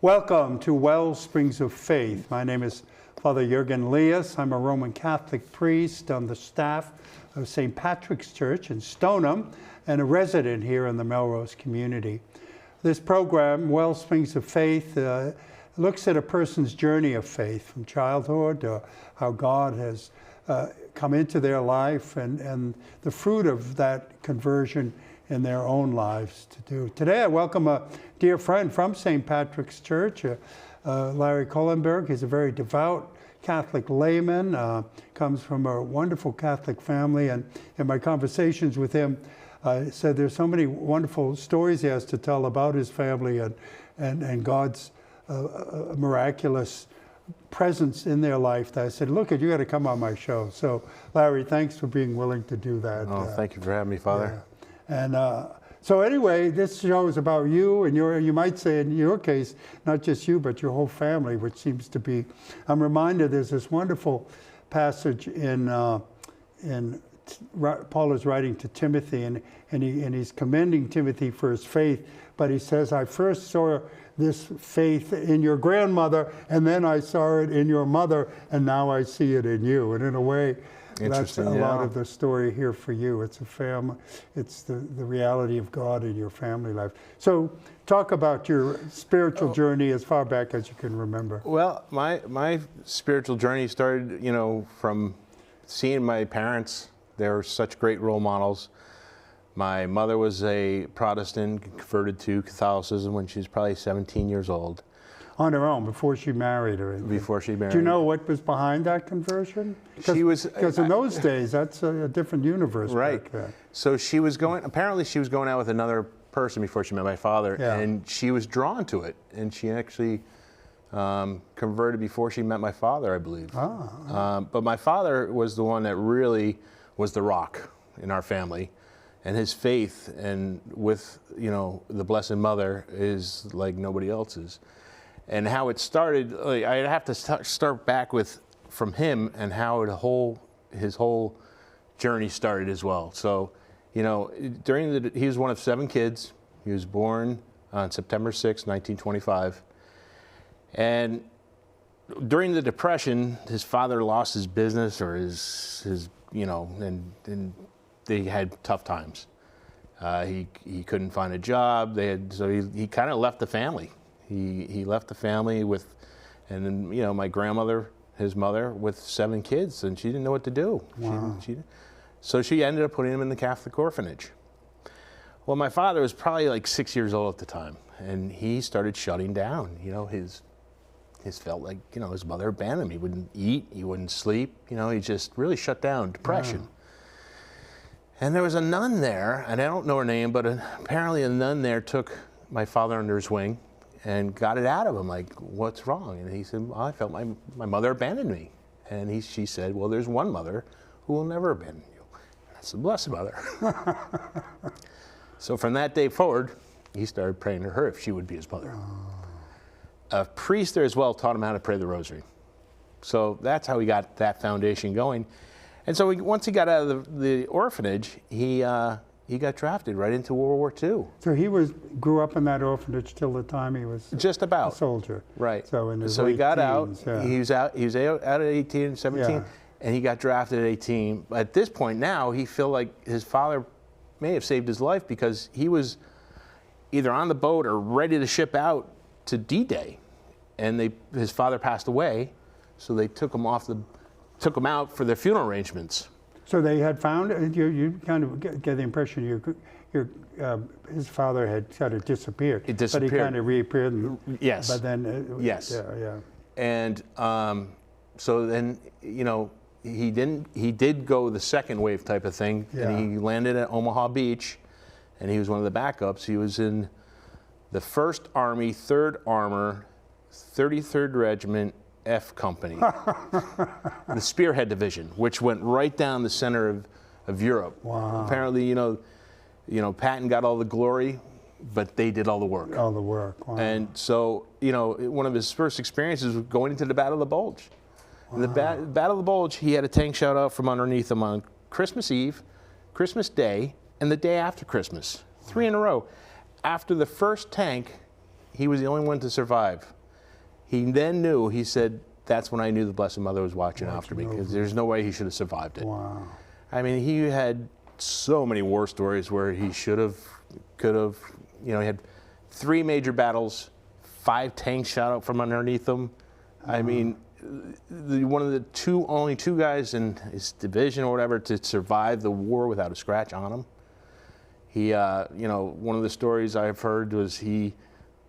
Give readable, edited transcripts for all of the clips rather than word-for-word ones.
Welcome to Wellsprings of Faith. My name is Father Liias. I'm a Roman Catholic priest on the staff of St. Patrick's Church in Stoneham and a resident here in the Melrose community. This program, Wellsprings of Faith, looks at a person's journey of faith from childhood, how God has come into their life and the fruit of that conversion in their own lives to do. Today I welcome a dear friend from St. Patrick's Church, Larry Kolenberg. He's a very devout Catholic layman, comes from a wonderful Catholic family, and in my conversations with him, I said there's so many wonderful stories he has to tell about his family and God's miraculous presence in their life that I said, look, you got to come on my show. So Larry, thanks for being willing to do that. Oh, thank you for having me, Father. Yeah. And so anyway, this show is about you and you might say in your case, not just you, but your whole family, which seems to be, I'm reminded there's this wonderful passage in Paul is writing to Timothy and he's commending Timothy for his faith, but he says, I first saw this faith in your grandmother and then I saw it in your mother and now I see it in you. And in a way, that's a lot of the story here for you. It's a family. It's the reality of God in your family life. So talk about your spiritual journey as far back as you can remember. Well, my spiritual journey started, from seeing my parents. They were such great role models. My mother was a Protestant, converted to Catholicism when she was probably 17 years old. On her own, before she married or anything. Before she married. Do you know what was behind that conversion? Because in those days, that's a different universe. Right. Back then. So apparently she was going out with another person before she met my father, and she was drawn to it. And she actually converted before she met my father, I believe. But my father was the one that really was the rock in our family. And his faith and with, the Blessed Mother is like nobody else's. And how it started, I'd have to start back from him and how his whole journey started as well. So, he was one of 7 kids. He was born on September 6, 1925. And during the Depression, his father lost his business or his and they had tough times. He couldn't find a job. So he kind of left the family. He left the family and then my grandmother, his mother, with 7 kids, and she didn't know what to do. Wow. So she ended up putting him in the Catholic orphanage. Well, my father was probably like 6 years old at the time, and he started shutting down. His felt like his mother abandoned him. He wouldn't eat, he wouldn't sleep. He just really shut down, depression. Wow. And there was a nun there, and I don't know her name, but apparently a nun there took my father under his wing and got it out of him, like, what's wrong? And he said, well, I felt my mother abandoned me. And she said, well, there's one mother who will never abandon you. That's the Blessed Mother. So from that day forward, he started praying to her if she would be his mother. A priest there as well taught him how to pray the rosary. So that's how he got that foundation going. And so once he got out of the orphanage, he got drafted right into World War II. So he grew up in that orphanage till the time he was just about a soldier. Right. So in his he got teens, out. He was out at 18, 17, and he got drafted at 18. At this point now, he felt like his father may have saved his life because he was either on the boat or ready to ship out to D-Day, and his father passed away, so they took him out for their funeral arrangements. So they had found, you kind of get the impression his father had kind of disappeared. It disappeared. But he kind of reappeared. Yes. But then, yes. Yeah. And so then, he did go the second wave type of thing, and he landed at Omaha Beach, and he was one of the backups. He was in the 1st Army, 3rd Armor, 33rd Regiment, F Company, the Spearhead Division, which went right down the center of Europe. Wow. Apparently, Patton got all the glory, but they did all the work. All the work. Wow. And so, one of his first experiences was going into the Battle of the Bulge. Wow. The Battle of the Bulge, he had a tank shot out from underneath him on Christmas Eve, Christmas Day, and the day after Christmas, 3 in a row. After the first tank he was the only one to survive. He then knew, he said, that's when I knew the Blessed Mother was watching after me, because there's no way he should have survived it. Wow. I mean, he had so many war stories where he should have, could have, you know, he had 3 major battles, 5 tanks shot out from underneath him. I mean, one of the only two guys in his division or whatever to survive the war without a scratch on him. He, you know, one of the stories I've heard was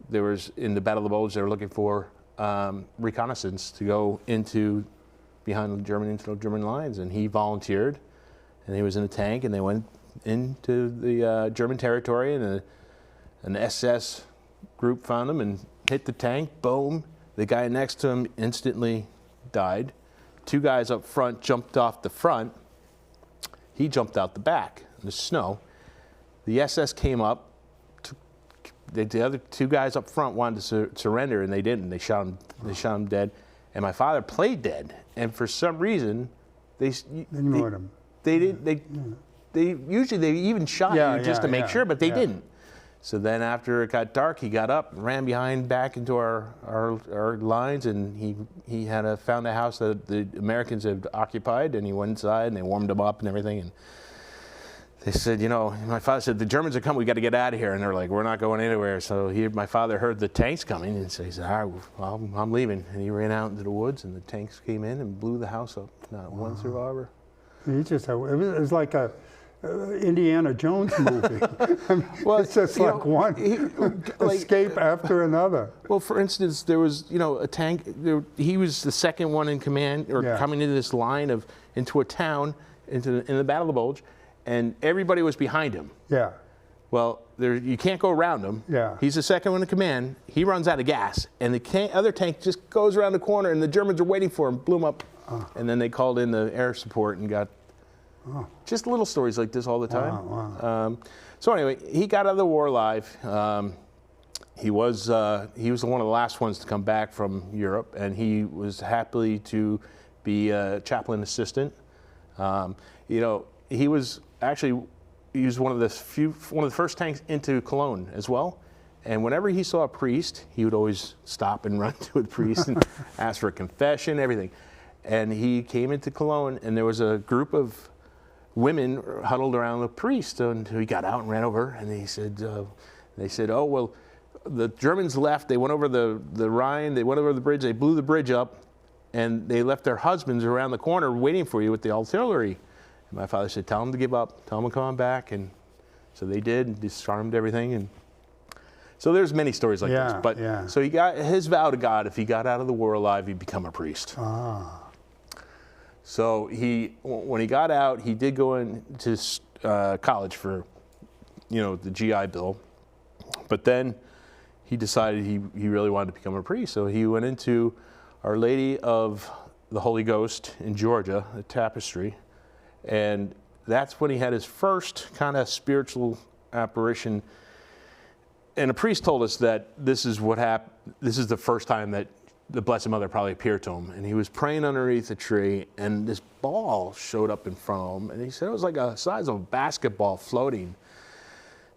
there was in the Battle of the Bulge, they were looking for reconnaissance to go into the German lines, and he volunteered, and he was in a tank, and they went into the German territory, and an SS group found him and hit the tank. Boom! The guy next to him instantly died. 2 guys up front jumped off the front. He jumped out the back in the snow. The SS came up. The other 2 guys up front wanted to surrender, and they didn't. They shot him dead. And my father played dead. And for some reason, they usually even shot you just to make sure, but they didn't. So then after it got dark, he got up and ran behind back into our lines, and he had found a house that the Americans had occupied, and he went inside and they warmed him up and everything. And they said, you know, my father said, the Germans are coming, we got to get out of here. And they're like, we're not going anywhere. So my father heard the tanks coming, and so he said, all right, well, I'm leaving. And he ran out into the woods, and the tanks came in and blew the house up. Not one survivor. It was like a Indiana Jones movie. I mean, well, it's just like one escape after another. Well, for instance, there was, you know, a tank. He was the second one in command, or coming into this line into a town, in the Battle of the Bulge, and everybody was behind him. Yeah. Well, you can't go around him. Yeah. He's the second one in command. He runs out of gas, and the other tank just goes around the corner, and the Germans are waiting for him. Blew him up, and then they called in the air support and got. Just little stories like this all the time. Wow. So anyway, he got out of the war alive. He was one of the last ones to come back from Europe, and he was happy to be a chaplain assistant. You know, he was one of the first tanks into Cologne as well. And whenever he saw a priest, he would always stop and run to a priest and ask for a confession, everything. And he came into Cologne, and there was a group of women huddled around the priest, and he got out and ran over, and they said, oh, well, the Germans left, they went over the Rhine, they went over the bridge, they blew the bridge up, and they left their husbands around the corner waiting for you with the artillery. And my father said, tell them to give up, tell them to come on back, and so they did, and disarmed everything. And so there's many stories like this, but so he got his vow to God, if he got out of the war alive, he'd become a priest. So when he got out, he did go into college for, you know, the GI Bill, but then he decided he really wanted to become a priest. So he went into Our Lady of the Holy Ghost in Georgia, a tapestry, and that's when he had his first kind of spiritual apparition. And a priest told us that this is what happened. This is the first time that the Blessed Mother probably appeared to him, and he was praying underneath a tree, and this ball showed up in front of him, and he said it was like a size of a basketball floating,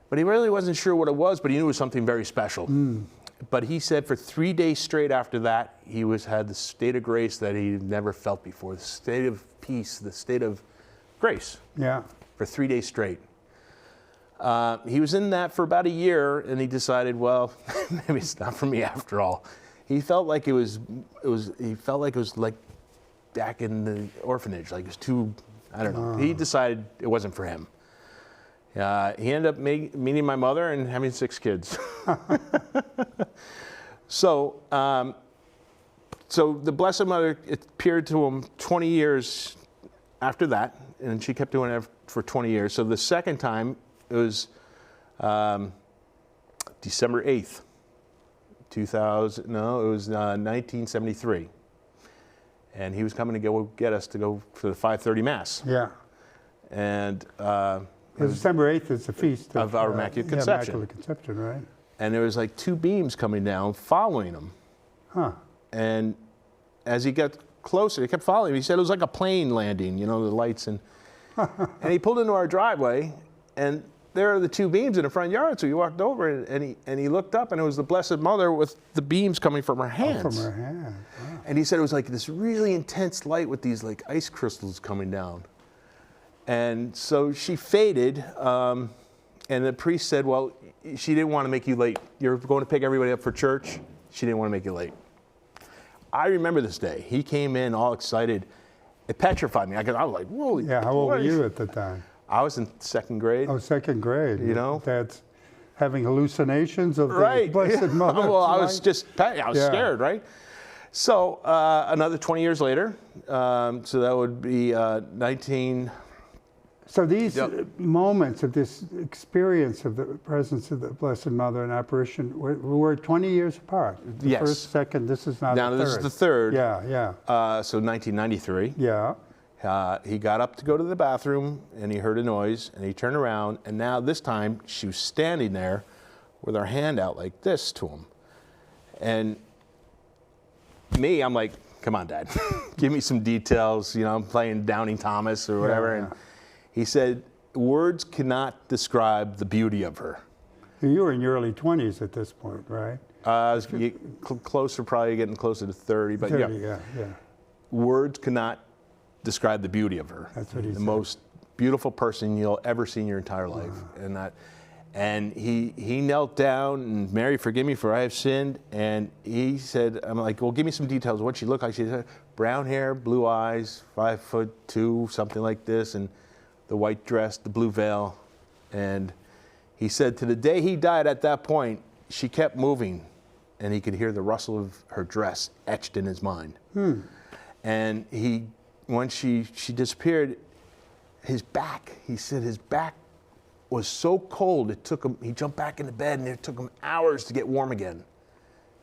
but he really wasn't sure what it was, but he knew it was something very special. But he said for 3 days straight after that, he had the state of grace that he never felt before, the state of peace, the state of grace. Yeah. For 3 days straight. He was in that for about a year, and he decided, well, maybe it's not for me after all. He felt like it was like back in the orphanage, like it was too, I don't know. He decided it wasn't for him. He ended up meeting my mother and having 6 kids. So the Blessed Mother appeared to him 20 years after that, and she kept doing it for 20 years. So the second time, it was December 8th. 1973, and he was coming to go get us to go for the 5:30 Mass. Yeah, and December 8th is the feast of our Immaculate Conception. Immaculate Conception, right? And there was like 2 beams coming down, following him. And as he got closer, he kept following him. He said it was like a plane landing, you know, the lights, and and he pulled into our driveway, and there are the two beams in the front yard. So he walked over and he looked up, and it was the Blessed Mother with the beams coming from her hands. Oh, from her hand. Wow. And he said it was like this really intense light with these like ice crystals coming down. And so she faded, and the priest said, well, she didn't want to make you late. You're going to pick everybody up for church. She didn't want to make you late. I remember this day. He came in all excited. It petrified me. I was like, whoa. Yeah, how old were you at the time? I was in second grade. Oh, second grade. You know? That's having hallucinations of the Blessed Mother. Well, I was scared, right? So another 20 years later, so that would be 19... So these moments of this experience of the presence of the Blessed Mother and apparition were 20 years apart. The first, second, this is not the third. Now this is the third. Yeah, yeah. So 1993. Yeah. He got up to go to the bathroom, and he heard a noise, and he turned around, and now this time she was standing there with her hand out like this to him. And me, I'm like, come on, Dad, give me some details. You know, I'm playing Downey Thomas or whatever. Yeah. And he said, words cannot describe the beauty of her. You were in your early 20s at this point, right? Closer, probably getting closer to 30. But 30, yeah. Words cannot describe the beauty of her. That's what he said. The most beautiful person you'll ever see in your entire life. And he knelt down and, Mary, forgive me for I have sinned. And he said, I'm like, well, give me some details of what she looked like. She said, brown hair, blue eyes, 5'2", something like this, and the white dress, the blue veil. And he said to the day he died at that point, she kept moving, and he could hear the rustle of her dress etched in his mind. And when she disappeared, his back, he said his back was so cold, it took him, he jumped back into bed, and it took him hours to get warm again.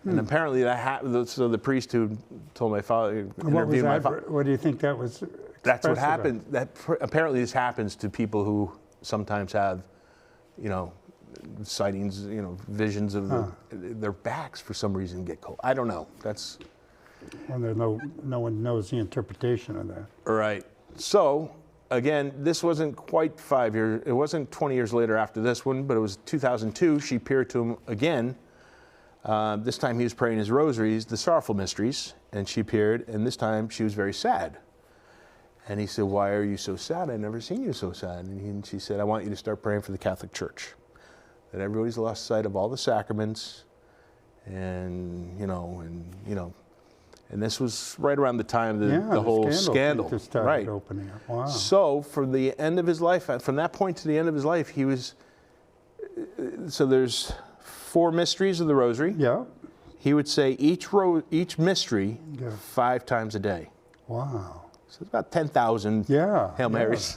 And apparently that happened, so the priest who told my father, interviewed my father. What do you think that was? That's what happened. Apparently this happens to people who sometimes have, sightings, visions of their backs for some reason get cold. I don't know. That's when there's no one knows the interpretation of that. Right. So again, this wasn't quite 5 years. It wasn't 20 years later after this one, but it was 2002. She appeared to him again. This time he was praying his rosaries, the sorrowful mysteries, and she appeared, and this time she was very sad. And he said, why are you so sad? I've never seen you so sad. And she said, I want you to start praying for the Catholic Church. That everybody's lost sight of all the sacraments. And this was right around the time of the whole scandal. Just started opening up. Wow. So from the end of his life, from that point to the end of his life, he was, so there's 4 mysteries of the Rosary. Yeah. He would say each mystery 5 times a day. Wow. So it's about 10,000 Hail Marys.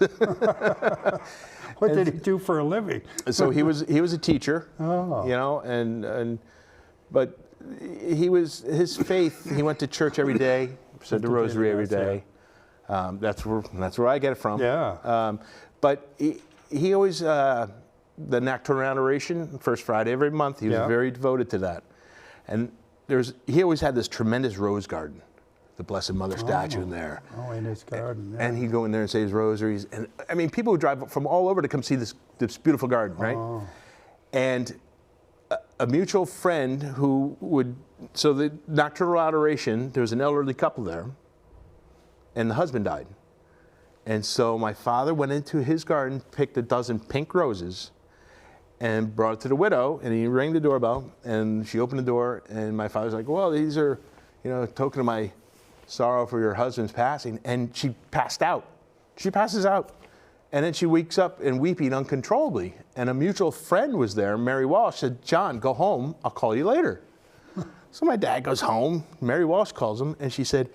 What did he do for a living? So he was a teacher, but his faith, he went to church every day, said the Rosary every day. That's where I get it from. Yeah. But he always, the Nocturnal Adoration, first Friday every month, he was very devoted to that. And he always had this tremendous rose garden, the Blessed Mother statue in there. Oh, in his garden. And he'd go in there and say his rosaries. And I mean, people would drive from all over to come see this beautiful garden, right? Oh. And a mutual friend so the Nocturnal Adoration, there was an elderly couple there, and the husband died. And so my father went into his garden, picked a dozen pink roses, and brought it to the widow, and he rang the doorbell, and she opened the door, and my father's like, well, these are, a token of my sorrow for your husband's passing. And she passed out. She passes out. And then she wakes up and weeping uncontrollably. And a mutual friend was there, Mary Walsh, said, John, go home, I'll call you later. So my dad goes home, Mary Walsh calls him, and she said,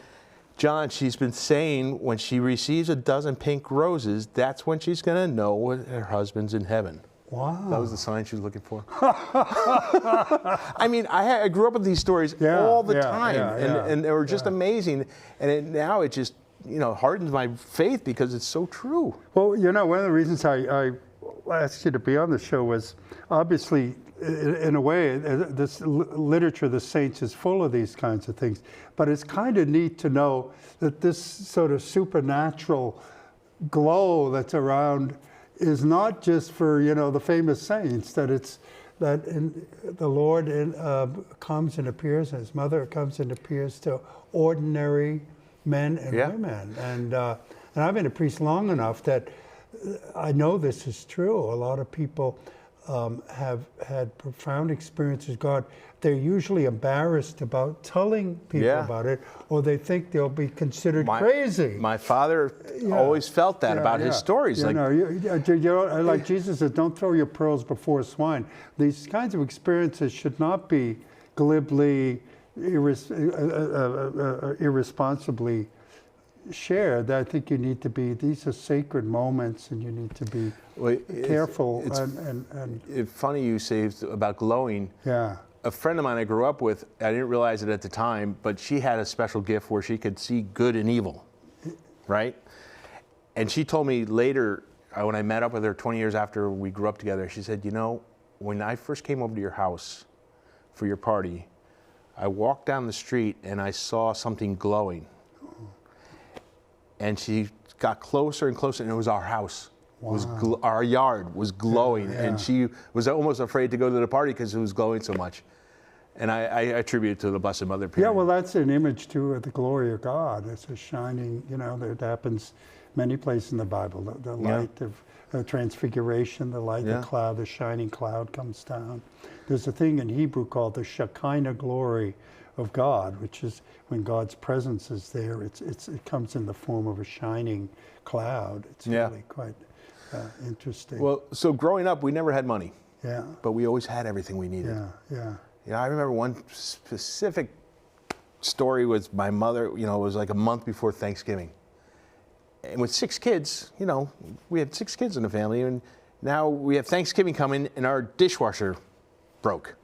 John, she's been saying when she receives a dozen pink roses, that's when she's gonna know her husband's in heaven. Wow. That was the sign she was looking for. I mean, I grew up with these stories all the time, and they were just amazing. And now it just, hardens my faith because it's so true. Well, one of the reasons I asked you to be on the show was obviously, in a way, this literature of the saints is full of these kinds of things. But it's kind of neat to know that this sort of supernatural glow that's around is not just for, the famous saints, that it's that the Lord comes and appears, and his mother comes and appears to ordinary men and women. And I've been a priest long enough that I know this is true. A lot of people have had profound experiences with God. They're usually embarrassed about telling people about it, or they think they'll be considered crazy. My father always felt that about his stories. Like Jesus said, don't throw your pearls before swine. These kinds of experiences should not be glibly, irresponsibly shared. I think you need to be, these are sacred moments, and you need to be careful. It's funny you say about glowing. Yeah. A friend of mine I grew up with, I didn't realize it at the time, but she had a special gift where she could see good and evil, right? And she told me later, when I met up with her 20 years after we grew up together, she said, when I first came over to your house for your party, I walked down the street and I saw something glowing. And she got closer and closer, and it was our house. Wow. Our yard was glowing, and she was almost afraid to go to the party because it was glowing so much. And I attribute it to the Blessed Mother. Period. Yeah, well, that's an image too of the glory of God. It's a shining, that happens many places in the Bible. The light of Transfiguration, the light, the cloud, the shining cloud comes down. There's a thing in Hebrew called the Shekinah glory of God, which is when God's presence is there. It comes in the form of a shining cloud. It's really quite interesting. Well, so growing up, we never had money. Yeah. But we always had everything we needed. Yeah. I remember one specific story with my mother. It was like a month before Thanksgiving. And with 6 kids, we had 6 kids in the family, and now we have Thanksgiving coming, and our dishwasher broke.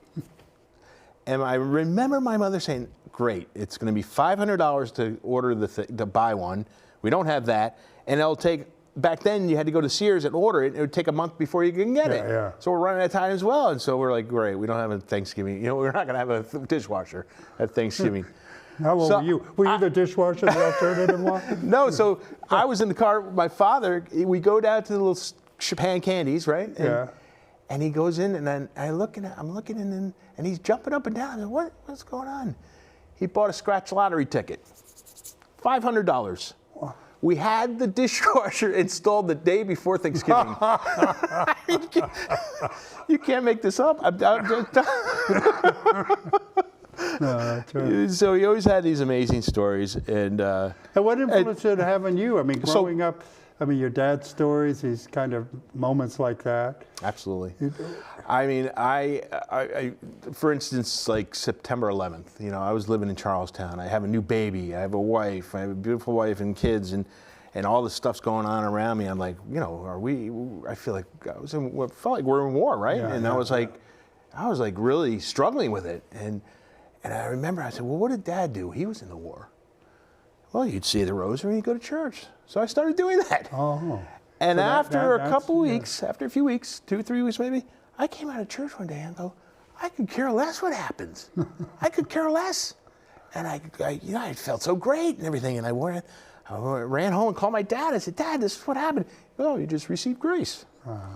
And I remember my mother saying, great, it's going to be $500 to order to buy one. We don't have that. And it'll take, back then you had to go to Sears and order it. It would take a month before you can get it. Yeah. So we're running out of time as well. And so we're like, great, we don't have a Thanksgiving. We're not going to have a dishwasher at Thanksgiving. How old were you? Were you the dishwasher, the alternative one? No, so I was in the car with my father. We go down to the little Japan candies, right? And he goes in, and then I'm looking in, and he's jumping up and down. And what's going on? He bought a scratch lottery ticket, $500. We had the dishwasher installed the day before Thanksgiving. You can't make this up. No, that's right. So he always had these amazing stories. And what influence did it have on you? I mean, growing up, your dad's stories, these kind of moments like that. Absolutely. I mean, I for instance, like September 11th, I was living in Charlestown. I have a new baby. I have a wife. I have a beautiful wife and kids, and all this stuff's going on around me. I'm like, I feel like it felt like we're in war, right? I was like really struggling with it. And I remember I said, well, what did Dad do? He was in the war. Well, you'd say the rosary and you'd go to church. So I started doing that. Oh. And so after a couple weeks, after a few weeks, 2-3 weeks maybe, I came out of church one day and go, I could care less what happens. I could care less. And I felt so great and everything. And I ran home and called my dad. I said, Dad, this is what happened. Oh, you just received grace.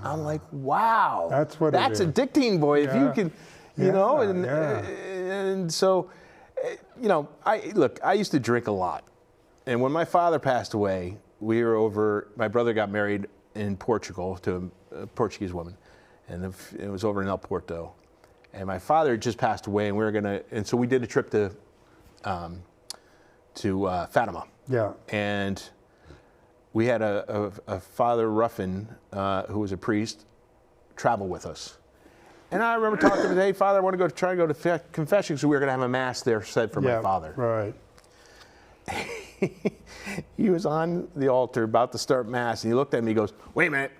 I'm like, wow. That's addicting, boy. If you can, and so, I used to drink a lot. And when my father passed away, we were over, my brother got married in Portugal to a Portuguese woman. And it was over in El Porto. And my father had just passed away, and so we did a trip to Fatima. Yeah. And we had a Father Ruffin, who was a priest, travel with us. And I remember talking to him, hey, Father, I want to try to go to confession, so we were going to have a mass there said for my father. Right. He was on the altar about to start mass, and he looked at me, he goes, wait a minute.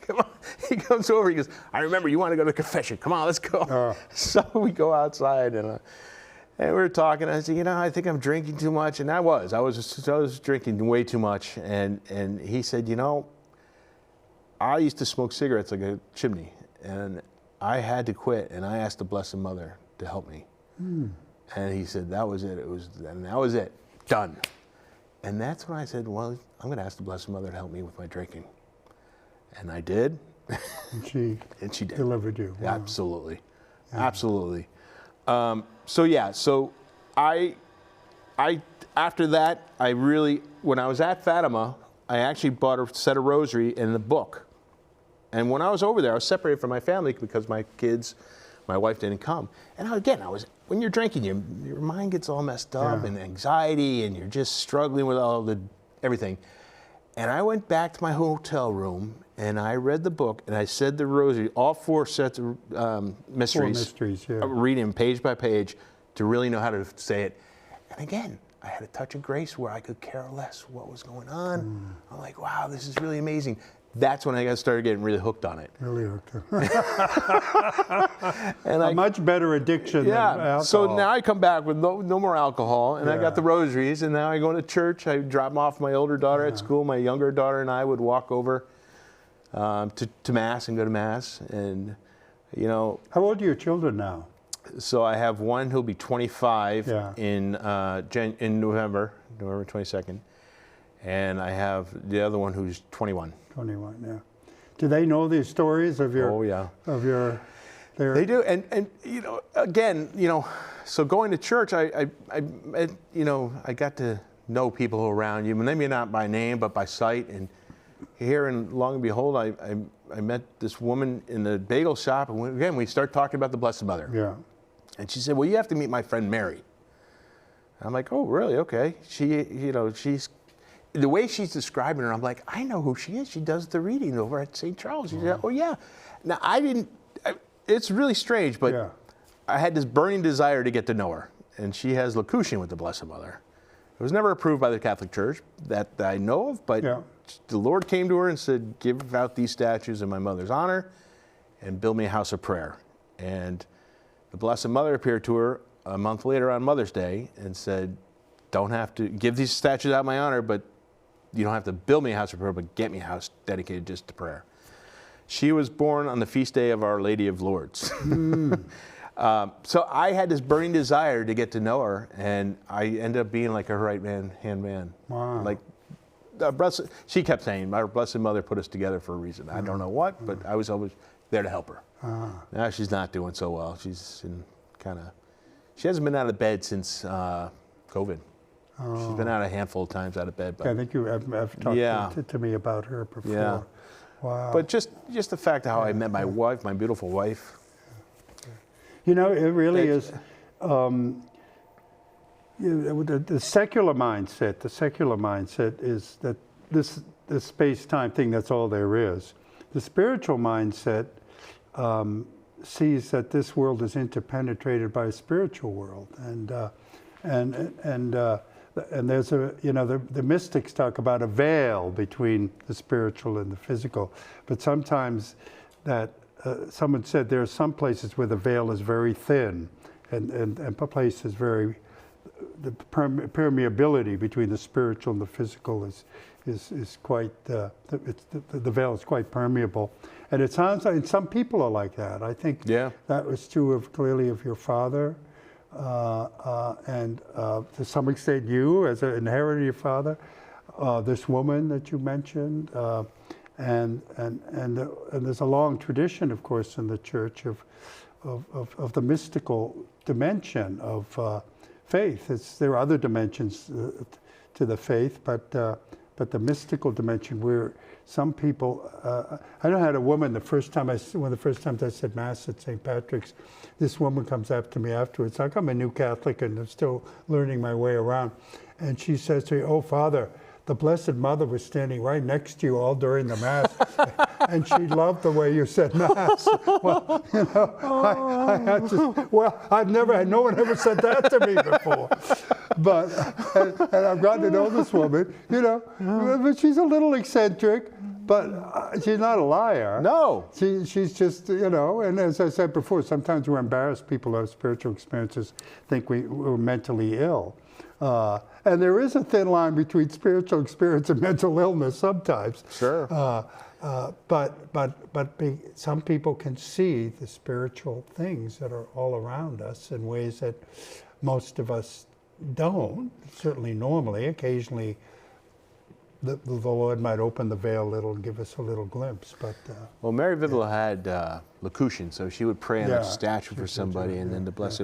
Come on. He comes over, he goes, I remember you want to go to confession. Come on, let's go. So we go outside, and we were talking. I said, I think I'm drinking too much. And I was drinking way too much. And he said, I used to smoke cigarettes like a chimney. And I had to quit. And I asked the Blessed Mother to help me. And he said, that was it. That was it. Done. And that's when I said, well, I'm going to ask the Blessed Mother to help me with my drinking. And I did. And she did. delivered you. Wow. Absolutely. Yeah. Absolutely. So I after that, when I was at Fatima, I actually bought a set of rosary and a book. And when I was over there, I was separated from my family because my wife didn't come. And when you're drinking, your mind gets all messed up and anxiety, and you're just struggling with everything. And I went back to my hotel room and I read the book and I said the rosary, all 4 sets of mysteries. 4 mysteries, yeah. Reading page by page to really know how to say it. And again, I had a touch of grace where I could care less what was going on. I'm like, wow, this is really amazing. That's when I started getting really hooked on it. Really hooked. And a much better addiction than alcohol. So now I come back with no more alcohol, and I got the rosaries, and now I go to church. I drop off my older daughter at school. My younger daughter and I would walk over to Mass and go to Mass. And, How old are your children now? So I have one who'll be 25 in November 22nd. And I have the other one who's 21. 21, yeah. Do they know these stories of your? Oh yeah. Of your. They do, and again, so going to church, I got to know people around you, maybe not by name, but by sight. And here, and long and behold, I met this woman in the bagel shop, and we start talking about the Blessed Mother. Yeah. And she said, "Well, you have to meet my friend Mary." I'm like, "Oh, really? Okay." She's. The way she's describing her, I'm like, I know who she is. She does the reading over at St. Charles. She said, oh, yeah. Now, it's really strange, but I had this burning desire to get to know her. And she has locution with the Blessed Mother. It was never approved by the Catholic Church that I know of, but the Lord came to her and said, give out these statues in my mother's honor and build me a house of prayer. And the Blessed Mother appeared to her a month later on Mother's Day and said, don't have to give these statues out in my honor, but you don't have to build me a house of prayer, but get me a house dedicated just to prayer. She was born on the feast day of Our Lady of Lourdes. So I had this burning desire to get to know her, and I ended up being like her right-hand man. Wow. Like, she kept saying, our Blessed Mother put us together for a reason. I don't know what, but I was always there to help her. Now she's not doing so well. She hasn't been out of bed since COVID. She's been out a handful of times out of bed. But I think you have talked to me about her before. Yeah. Wow. But just the fact of how I met my wife, my beautiful wife. It really is. The secular mindset is that this space-time thing, that's all there is. The spiritual mindset sees that this world is interpenetrated by a spiritual world, and there's the mystics talk about a veil between the spiritual and the physical, but sometimes that someone said there are some places where the veil is very thin, and places the permeability between the spiritual and the physical is quite the veil is quite permeable, and it sounds like some people are like that. I think that was true clearly of your father. And to some extent you, as an inheritor of your father, this woman that you mentioned, and there's a long tradition, of course, in the church of the mystical dimension of faith. There are other dimensions to the faith, but the mystical dimension where some people, I know I had a woman one of the first times I said Mass at St. Patrick's, this woman comes up to me afterwards, like I'm a new Catholic and I'm still learning my way around, and she says to me, oh, Father, the Blessed Mother was standing right next to you all during the Mass, and she loved the way you said Mass. Well, I've never had, no one ever said that to me before. But, and I've gotten to know this woman, but she's a little eccentric, but she's not a liar. No. She's just, and as I said before, sometimes we're embarrassed. People who have spiritual experiences think we're mentally ill. And there is a thin line between spiritual experience and mental illness sometimes. Sure. But some people can see the spiritual things that are all around us in ways that most of us don't, certainly normally. Occasionally the Lord might open the veil a little and give us a little glimpse. But well, Mary Vivian had locution, so she would pray on a statue for somebody, and then the Blessed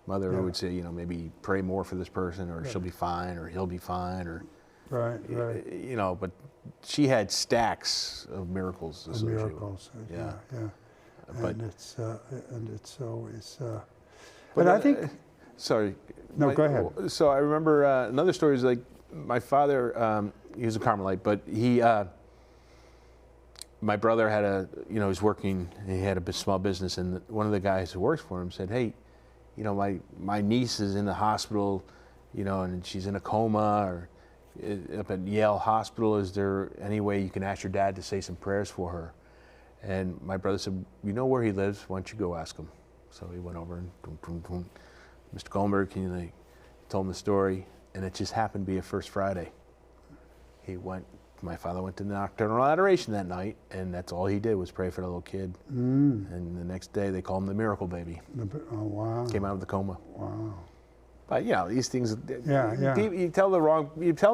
Mother would say, you know, maybe pray more for this person, or she'll be fine, or he'll be fine, or right. You know, but she had stacks of miracles associated. Miracles, yeah. But and it's always. But I think. Sorry. No, go ahead. So I remember another story is like my father. He was a Carmelite, but my brother had he was working. He had a small business, and one of the guys who works for him said, "Hey, you know, my niece is in the hospital, you know, and she's in a coma, or up at Yale Hospital. Is there any way you can ask your dad to say some prayers for her?" And my brother said, "You know where he lives? Why don't you go ask him?" So he went over and Mr. Kolenberg, told him the story, and it just happened to be a First Friday. My father went to the nocturnal adoration that night, and that's all he did was pray for the little kid. And the next day they called him the miracle baby. Oh, wow. Came out of the coma. Wow. But you know, these things, Yeah. you tell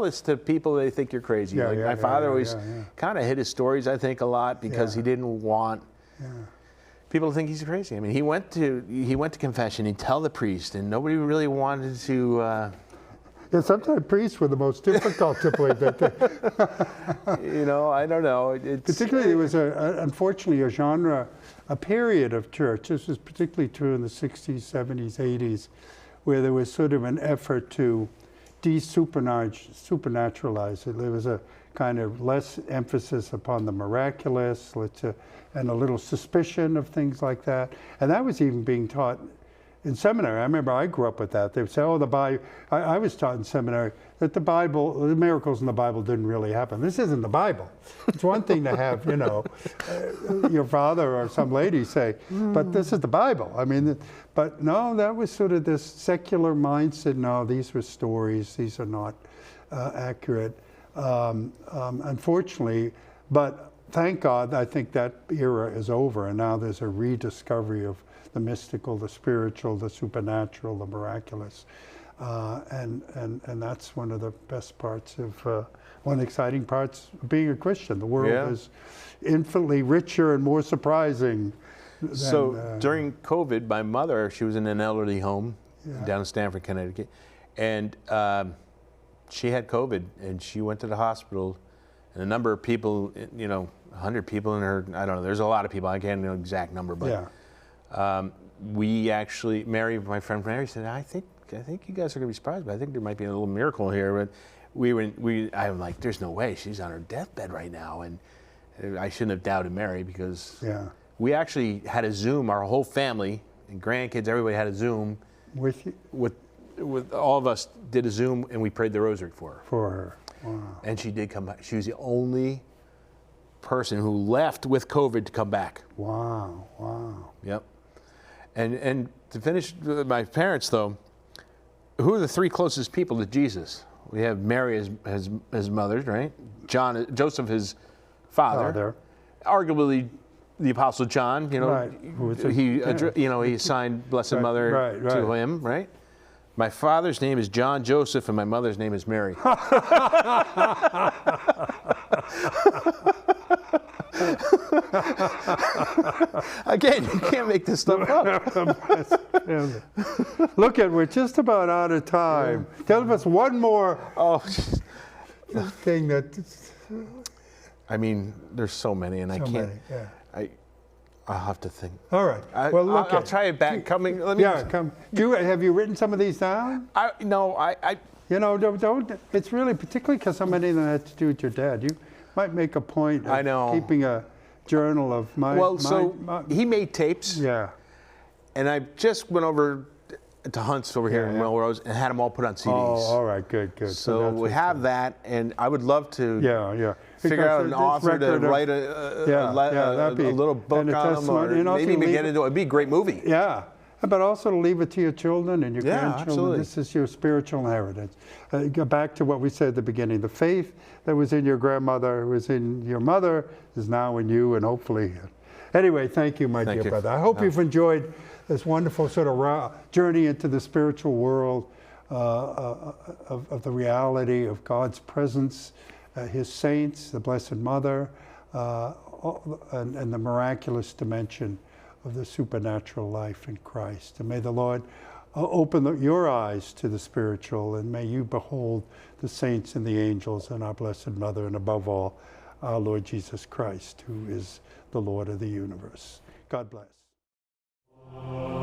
this to people, they think you're crazy. My father always kind of hid his stories, I think, a lot because he didn't want people to think he's crazy. I mean, he went to confession, he'd tell the priest, and nobody really wanted to... Yeah, sometimes priests were the most difficult to believe that. You know, I don't know. Particularly, there was unfortunately a genre, a period of church. This was particularly true in the 60s, 70s, 80s, where there was sort of an effort to supernaturalize it. There was a kind of less emphasis upon the miraculous, and a little suspicion of things like that. And that was even being taught in seminary. I remember I grew up with that. They would say, oh, the Bible, I was taught in seminary that the miracles in the Bible didn't really happen. This isn't the Bible. It's one thing to have, you know, your father or some lady say, but this is the Bible. I mean, but no, that was sort of this secular mindset. No, these were stories. These are not accurate, unfortunately. But thank God, I think that era is over, and now there's a rediscovery of the mystical, the spiritual, the supernatural, the miraculous, and that's one of the best parts of one of the exciting parts of being a Christian. The world is infinitely richer and more surprising. So during COVID, my mother, she was in an elderly home down in Stamford, Connecticut, and she had COVID, and she went to the hospital, and a number of people, you know, 100 people in her, I don't know, there's a lot of people, I can't know the exact number, but we actually, my friend Mary said, I think you guys are going to be surprised, but I think there might be a little miracle here. But I'm like, there's no way, she's on her deathbed right now. And I shouldn't have doubted Mary, because we actually had a Zoom, our whole family, and grandkids, everybody had a Zoom. With you? With all of us did a Zoom, and we prayed the rosary for her. For her, wow. And she did come back. She was the only person who left with COVID to come back. Wow, wow. Yep. And to finish with my parents, though, who are the three closest people to Jesus? We have Mary as his mother, right? Joseph, his father. Arguably the Apostle John, you know, he assigned Blessed Mother to him, right? My father's name is John Joseph, and my mother's name is Mary. Again, you can't make this stuff up. Look, we're just about out of time. Tell us one more thing that. I mean, there's so many, and I can't. I'll have to think. All right. I'll try it back. Come. Have you written some of these down? No. You know, don't. It's really particularly because somebody that had to do with your dad. You might make a point of keeping a journal of he made tapes. Yeah. And I just went over to Hunt's over here in Melrose and had them all put on CDs. Oh, all right, good. So we have that, and I would love to figure out an author to write a little book on them, or maybe even get into it. It'd be a great movie. Yeah. But also to leave it to your children and your grandchildren. Absolutely. This is your spiritual inheritance. Go back to what we said at the beginning. The faith that was in your grandmother, was in your mother, is now in you, and hopefully. Anyway, thank you, my dear brother. I hope you've enjoyed this wonderful sort of journey into the spiritual world of the reality of God's presence his saints, the Blessed Mother, and the miraculous dimension of the supernatural life in Christ. And may the Lord open your eyes to the spiritual, and may you behold the saints and the angels and our Blessed Mother, and above all, our Lord Jesus Christ, who is the Lord of the universe. God bless.